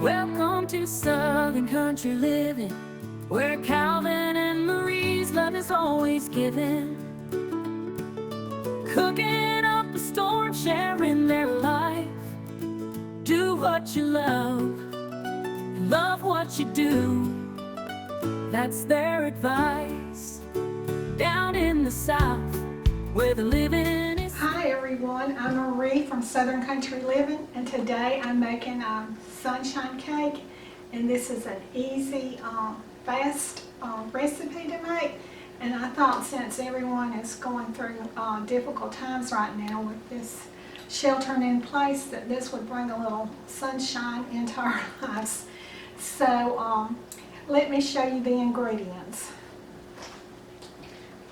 Welcome to Southern Country Living, where Calvin and Marie's love is always given. Cooking up a storm, sharing their life. Do what you love what you do. That's their advice. Down in the South, where the living is. Hi everyone, I'm Marie from Southern Country Living, and today I'm making sunshine cake, and this is an easy, fast recipe to make. And I thought, since everyone is going through difficult times right now with this sheltering in place, that this would bring a little sunshine into our lives. So let me show you the ingredients.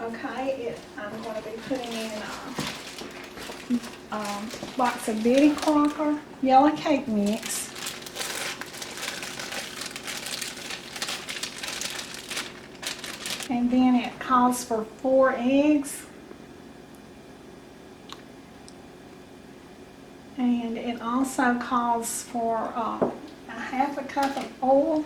Okay, I'm going to be putting in a box of Betty Crocker yellow cake mix, and then it calls for 4 eggs, and it also calls for a half a cup of oil,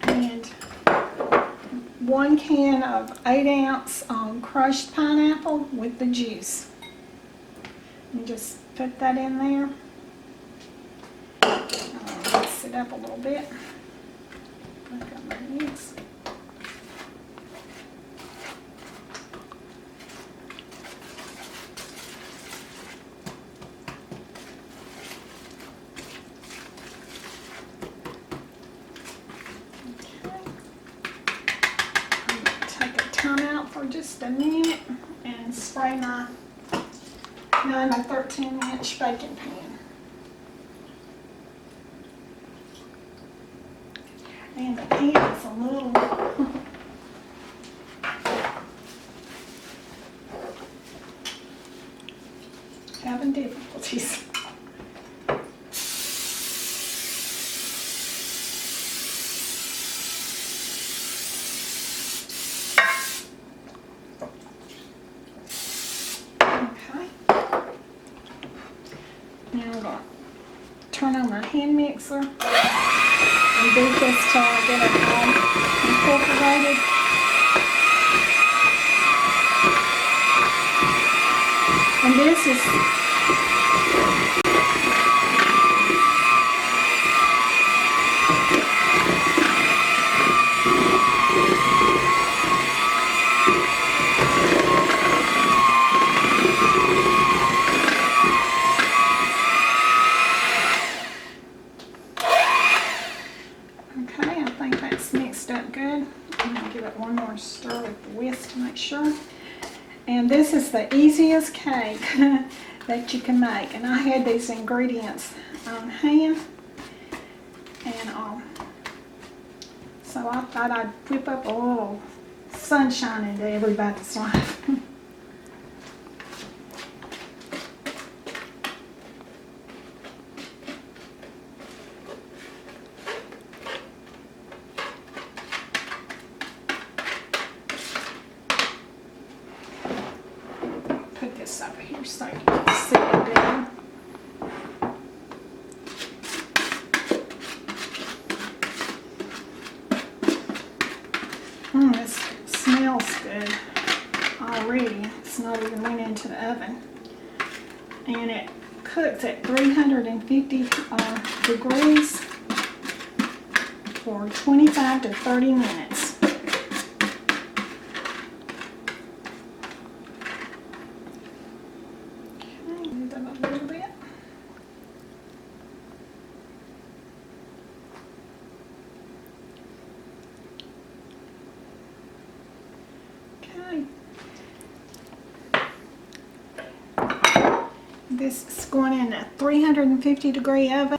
and 1 can of 8-ounce crushed pineapple with the juice. And just put that in there. Mix it up a little bit. Look at my mix. For just a minute and spray my 9 by 13-inch baking pan. And the pan is a little having difficulties. Now I'm going to turn on my hand mixer and beat this till I get it all incorporated. And this is mixed up good. I'm going to give it one more stir with the whisk to make sure. And this is the easiest cake that you can make. And I had these ingredients on hand. And so I thought I'd whip up a little sunshine into everybody's life. Put this over here so you can see it better. This smells good already. It's not even went into the oven. And it cooks at 350 degrees for 25 to 30 minutes. This is going in a 350 degree oven.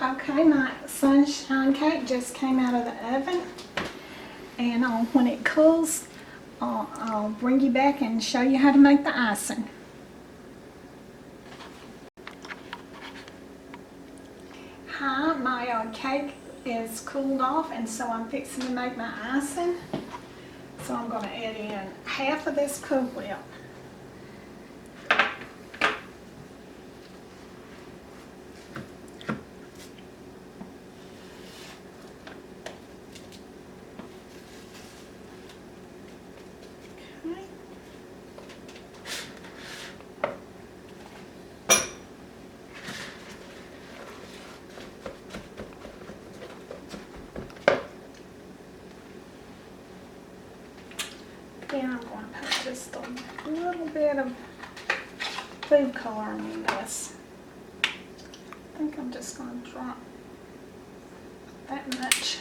Okay, my sunshine cake just came out of the oven, and when it cools, I'll bring you back and show you how to make the icing. Hi, my cake is cooled off, and so I'm fixing to make my icing. So I'm going to add in half of this Cool Whip. Okay. Then I'm going to put just a little bit of food coloring in this. I think I'm just going to drop that much.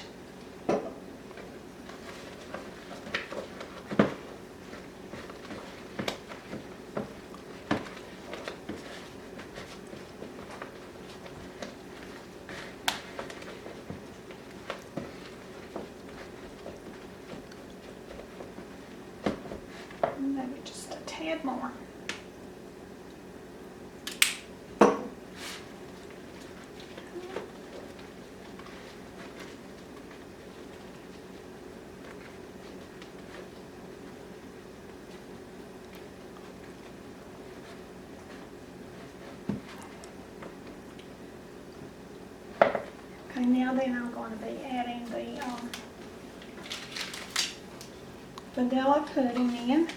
Maybe just a tad more. Okay, now then I'm going to be adding the vanilla pudding in.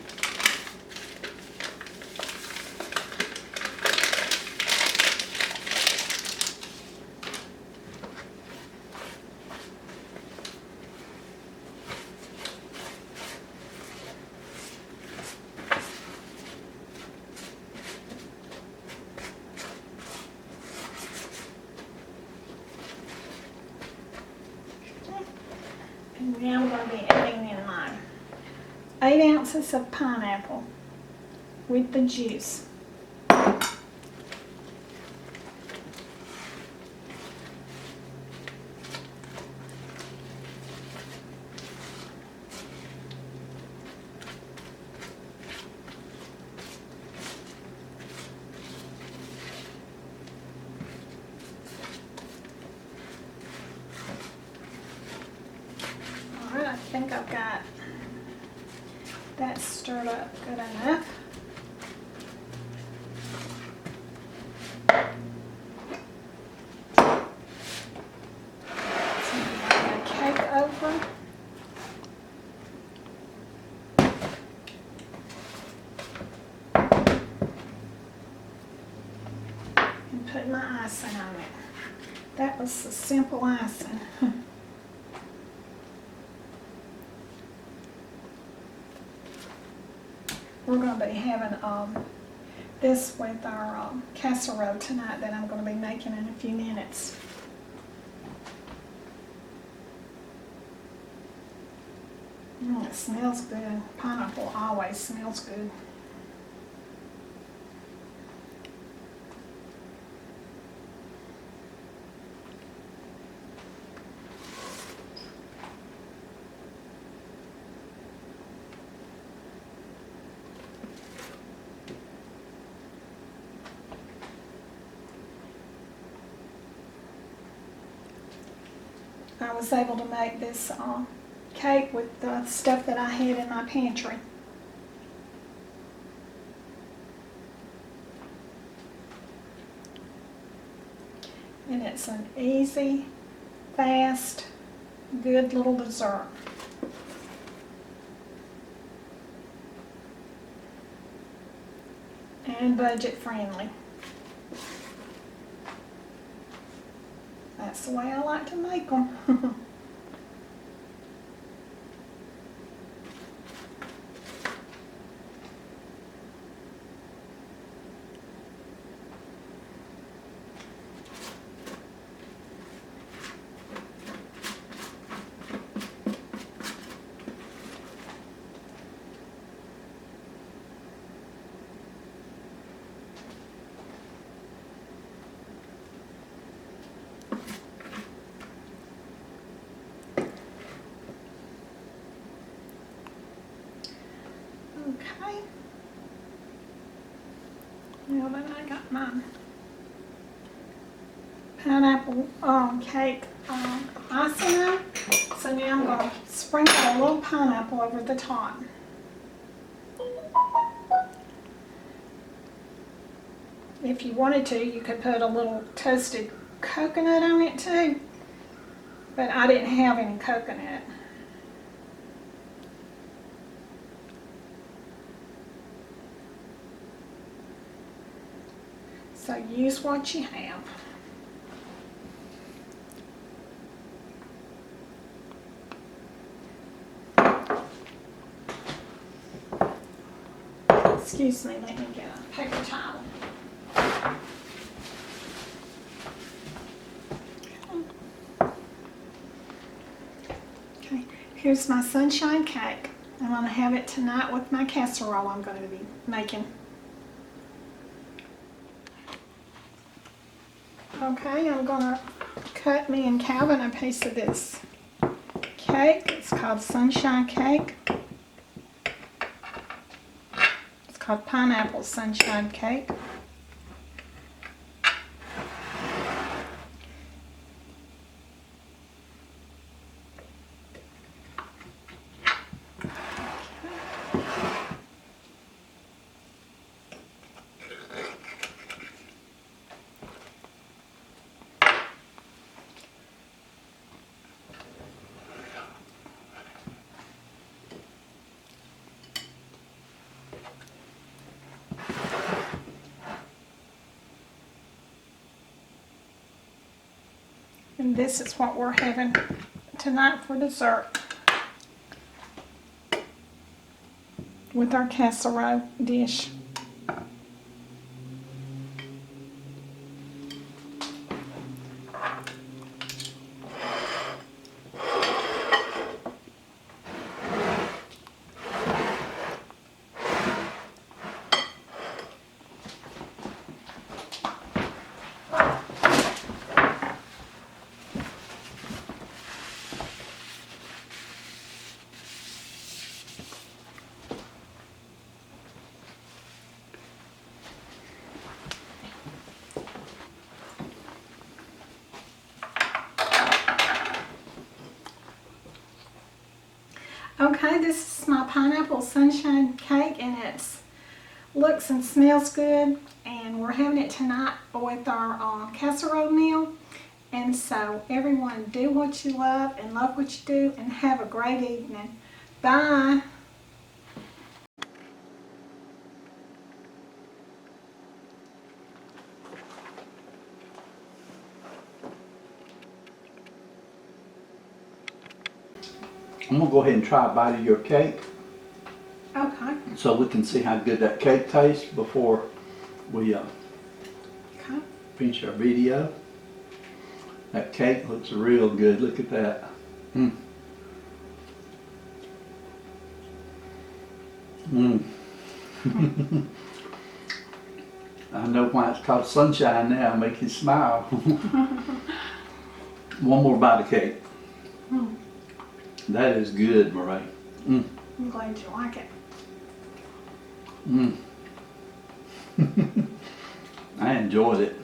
And now I'm going to be adding in my 8 ounces of pineapple with the juice. Alright, I think I've got that stirred up good enough. So I'm going to cake over. And put my icing on it. That was the simple icing. We're going to be having this with our casserole tonight that I'm going to be making in a few minutes. It smells good. Pineapple always smells good. I was able to make this cake with the stuff that I had in my pantry. And it's an easy, fast, good little dessert. And budget friendly. That's the way I like to make them. Okay. Now that I got my pineapple cake icing on. So now I'm going to sprinkle a little pineapple over the top. If you wanted to, you could put a little toasted coconut on it too, but I didn't have any coconut. So use what you have. Excuse me, let me get a paper towel. Okay, here's my sunshine cake. I'm going to have it tonight with my casserole I'm going to be making. Okay, I'm going to cut me and Calvin a piece of this cake. It's called sunshine cake. It's called pineapple sunshine cake. And this is what we're having tonight for dessert with our casserole dish. Okay, this is my pineapple sunshine cake, and it looks and smells good, and we're having it tonight with our casserole meal. And so everyone, do what you love and love what you do, and have a great evening. Bye. I'm gonna go ahead and try a bite of your cake Okay. so we can see how good that cake tastes before we Okay. finish our video. That cake looks real good. Look at that. Mm. Mm. I know why it's called sunshine now. Make you smile. One more bite of cake. Mm. That is good, Murray. Mm. I'm glad you like it. Mm. I enjoyed it.